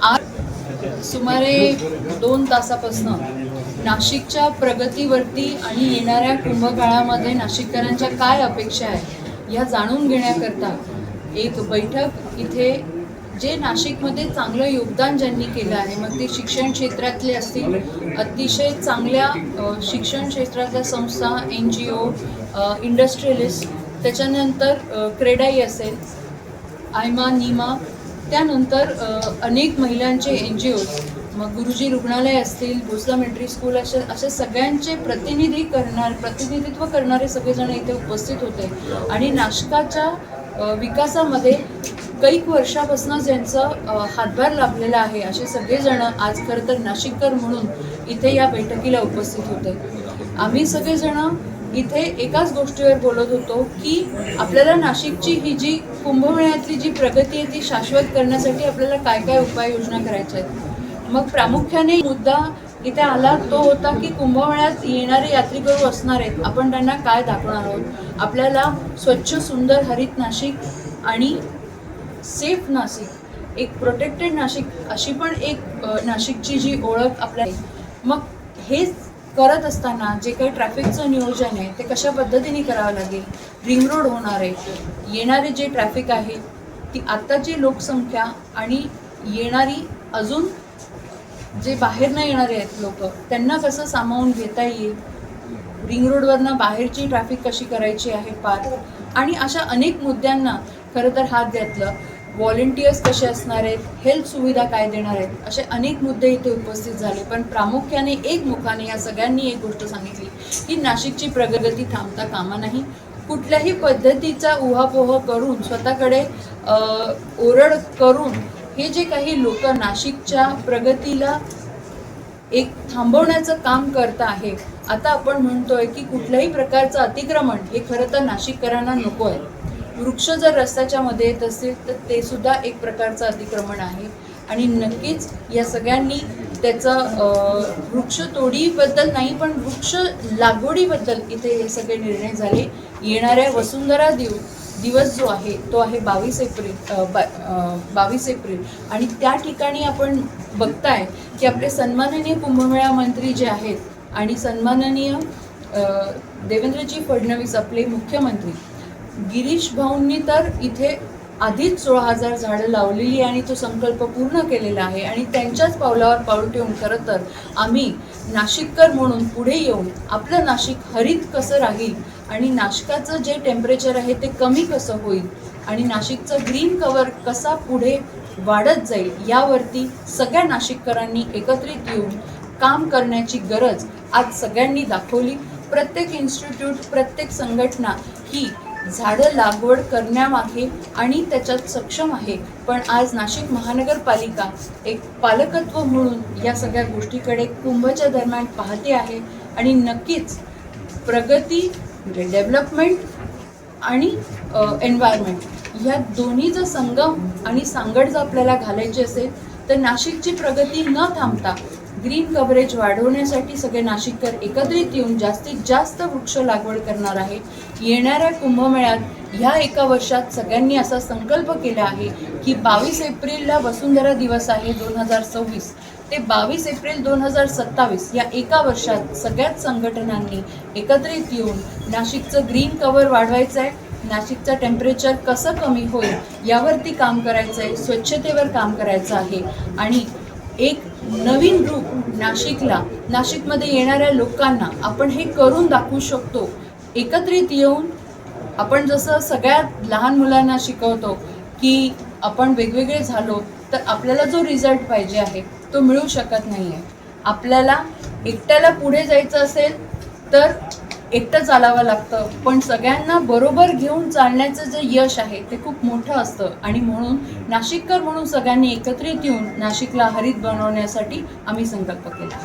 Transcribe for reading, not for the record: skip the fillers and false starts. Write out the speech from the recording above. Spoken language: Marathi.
आज सुमारे 2 तासापासून नाशिकच्या प्रगतीवरती आणि येणाऱ्या कुंभकाळामध्ये नाशिककरांच्या काय अपेक्षा आहे या जाणून घेण्याकरता एक बैठक इथे जे नाशिकमध्ये चांगलं योगदान ज्यांनी केलं आहे, मग ते शिक्षण क्षेत्रातले असतील, अतिशय चांगल्या शिक्षण क्षेत्रातल्या संस्था, NGO, इंडस्ट्रियलिस्ट, त्याच्यानंतर क्रेडाई असेल, आयमा, नीमा, त्यानंतर अनेक महिलांचे NGOज, मग गुरुजी रुग्णालय असतील, भोसले मिलिटरी स्कूल, अशा सगळ्यांचे प्रतिनिधित्व करणारे सगळेजण इथे उपस्थित होते. आणि नाशिकाच्या विकासामध्ये कैक वर्षापासून ज्यांचं हातभार लाभलेला आहे असे सगळेजण आज खरं तर नाशिककर म्हणून इथे या बैठकीला उपस्थित होते. आम्ही सगळेजण इथे एकाच गोष्टीवर बोलत होतो की आपल्याला नाशिकची ही जी कुंभमेळ्यातली जी प्रगती आहे ती शाश्वत करण्यासाठी आपल्याला काय काय उपाययोजना करायच्या आहेत. मग प्रामुख्याने मुद्दा इथे आला तो होता की कुंभमेळ्यात येणारे यात्रेकरू असणार आहेत, आपण त्यांना काय दाखवणार आहोत. आपल्याला स्वच्छ, सुंदर, हरित नाशिक आणि सेफ नाशिक, एक प्रोटेक्टेड नाशिक अशी पण एक नाशिकची जी ओळख आपल्याला. मग हेच करत असताना जे काही ट्रॅफिकचं नियोजन आहे ते कशा पद्धतीने करावं लागेल. रिंग रोड होणार आहे, येणारे जे ट्रॅफिक आहे ती आत्ताची लोकसंख्या आणि येणारी अजून जे बाहेर न येणारे आहेत लोक, त्यांना कसं सामावून घेता येईल, रिंग रोडवरनं बाहेरची ट्रॅफिक कशी करायची आहे पार, आणि अशा अनेक मुद्द्यांना खरं तर हात घातलं. व्हॉलेंटियर्स कसे असणार आहेत, हेल्थ सुविधा काय देणार आहेत, असे अनेक मुद्दे इथे उपस्थित झाले. पण प्रामुख्याने एकमुखाने या सगळ्यांनी एक गोष्ट सांगितली की नाशिकची प्रगती थांबता कामा नाही. कुठल्याही पद्धतीचा उहापोह करून, स्वतःकडे ओरड करून हे जे काही लोक नाशिकच्या प्रगतीला एक थांबवण्याचं काम करत आहे, आता आपण म्हणतोय की कुठल्याही प्रकारचं अतिक्रमण हे खरं तर नाशिककरांना नको आहे. वृक्ष जर रस्त्याच्या मध्ये येत असतील तर ते सुद्धा एक प्रकारचं अतिक्रमण आहे. आणि नक्कीच या सगळ्यांनी त्याचं वृक्षतोडीबद्दल नाही पण वृक्ष लागवडीबद्दल इथे हे सगळे निर्णय झाले. येणाऱ्या वसुंधरा दिवस जो आहे तो आहे 22 एप्रिल आणि त्या ठिकाणी आपण बघताय की आपले सन्माननीय कुंभमेळा मंत्री जे आहेत आणि सन्माननीय देवेंद्रजी फडणवीस आपले मुख्यमंत्री, गिरीश भाऊंनी तर इथे आधीच 16,000 झाडं लावलेली आणि तो संकल्प पूर्ण केलेला आहे. आणि त्यांच्याच पावलावर पाऊल ठेवून खरं तर आम्ही नाशिककर म्हणून पुढे येऊन आपलं नाशिक हरित कसं राहील आणि नाशिकाचं जे टेम्परेचर आहे ते कमी कसं होईल आणि नाशिकचं ग्रीन कव्हर कसा पुढे वाढत जाईल यावरती सगळ्या नाशिककरांनी एकत्रित येऊन काम करण्याची गरज आज सगळ्यांनी दाखवली. प्रत्येक इन्स्टिट्यूट, प्रत्येक संघटना ही झाडं लागवड करण्यामागे आणि त्याच्यात सक्षम आहे. पण आज नाशिक महानगरपालिका एक पालकत्व म्हणून या सगळ्या गोष्टीकडे कुंभच्या दरम्यान पाहते आहे. आणि नक्कीच प्रगती म्हणजे डेव्हलपमेंट आणि एन्व्हायरमेंट या दोन्हीचा संगम आणि सांगड जर आपल्याला घालायची असेल तर नाशिकची प्रगती न थांबता ग्रीन कव्हरेज वाढवण्यासाठी सगळे नाशिककर एकत्रित येऊन जास्तीत जास्त वृक्ष लागवड करणार आहे. येणाऱ्या कुंभमेळ्यात ह्या एका वर्षात सगळ्यांनी असा संकल्प केला आहे की 22 एप्रिलला वसुंधरा दिवस आहे 2026 ते 22 एप्रिल 2027 या एका वर्षात सगळ्याच संघटनांनी एकत्रित येऊन नाशिकचं ग्रीन कव्हर वाढवायचं आहे, नाशिकचं टेम्परेचर कसं कमी होईल यावरती काम करायचं आहे, स्वच्छतेवर काम करायचं आहे. आणि एक नवीन रूप नाशिकमध्ये येणाऱ्या लोकांना आपण हे करून दाखवू शकतो. एकत्रित येऊन आपण जसं सगळ्या लहान मुलांना शिकवतो की आपण वेगवेगळे झालो तर आपल्याला जो रिझल्ट पाहिजे आहे तो मिळू शकत नाही आहे. आपल्याला एकट्याला पुढे जायचं असेल तर एकटं चालावं लागतं, पण सगळ्यांना बरोबर घेऊन चालण्याचं जे यश आहे ते खूप मोठं असतं. आणि म्हणून नाशिककर म्हणून सगळ्यांनी एकत्रित येऊन नाशिकला हरित बनवण्यासाठी आम्ही संकल्प केला.